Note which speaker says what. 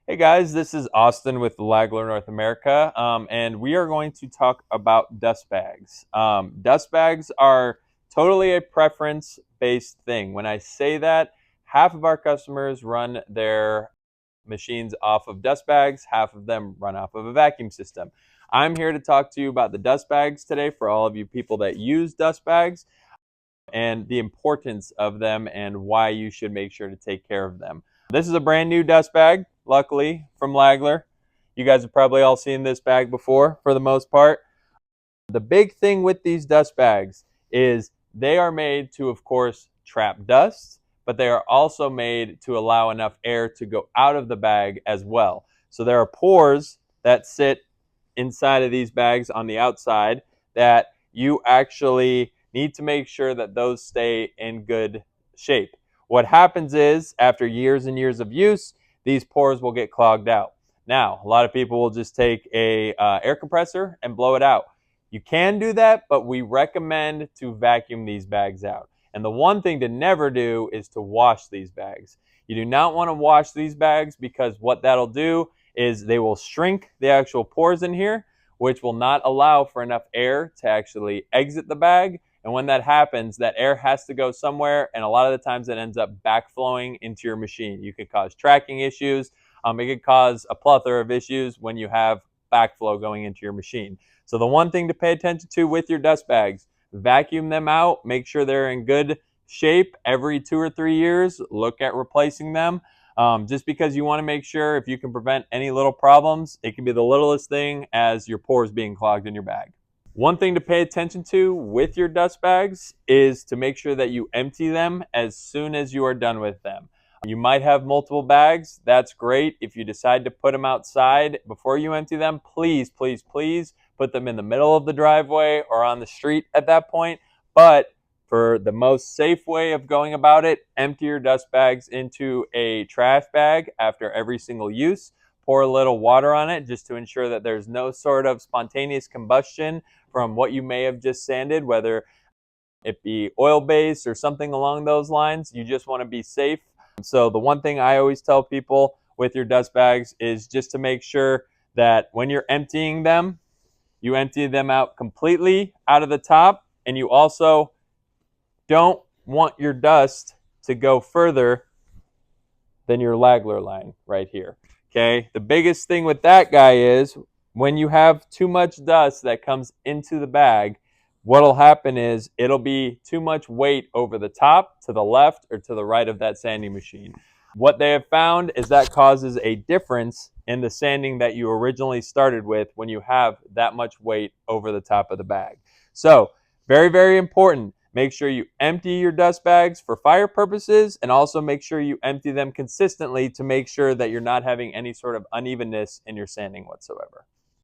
Speaker 1: Hey guys, this is Austin with Lägler North America, and we are going to talk about dust bags. Dust bags are totally a preference-based thing. When I say that, half of our customers run their machines off of dust bags, half of them run off of a vacuum system. I'm here to talk to you about the dust bags today for all of you people that use dust bags and the importance of them and why you should make sure to take care of them. This is a brand new dust bag, luckily, from Lägler. You guys have probably all seen this bag before for the most part. The big thing with these dust bags is they are made to, of course, trap dust, but they are also made to allow enough air to go out of the bag as well. So there are pores that sit inside of these bags on the outside that you actually need to make sure that those stay in good shape. What happens is, after years and years of use, these pores will get clogged out. Now, a lot of people will just take a air compressor and blow it out. You can do that, but we recommend to vacuum these bags out. And the one thing to never do is to wash these bags. You do not want to wash these bags because what that'll do is they will shrink the actual pores in here, which will not allow for enough air to actually exit the bag. And when that happens, that air has to go somewhere, and a lot of the times it ends up backflowing into your machine. You could cause tracking issues. It could cause a plethora of issues when you have backflow going into your machine. So the one thing to pay attention to with your dust bags, vacuum them out, make sure they're in good shape every 2 or 3 years. Look at replacing them. Just because you want to make sure if you can prevent any little problems, it can be the littlest thing as your pores being clogged in your bag. One thing to pay attention to with your dust bags is to make sure that you empty them as soon as you are done with them. You might have multiple bags. That's great. If you decide to put them outside before you empty them, please, please, please put them in the middle of the driveway or on the street at that point. But for the most safe way of going about it, empty your dust bags into a trash bag after every single use. Pour a little water on it just to ensure that there's no sort of spontaneous combustion from what you may have just sanded, whether it be oil-based or something along those lines. You just want to be safe. So the one thing I always tell people with your dust bags is just to make sure that when you're emptying them, you empty them out completely out of the top, and you also don't want your dust to go further than your Lägler line right here. Okay, the biggest thing with that guy is when you have too much dust that comes into the bag, what'll happen is it'll be too much weight over the top, to the left, or to the right of that sanding machine. What they have found is that causes a difference in the sanding that you originally started with when you have that much weight over the top of the bag. So, very, very important. Make sure you empty your dust bags for fire purposes, and also make sure you empty them consistently to make sure that you're not having any sort of unevenness in your sanding whatsoever.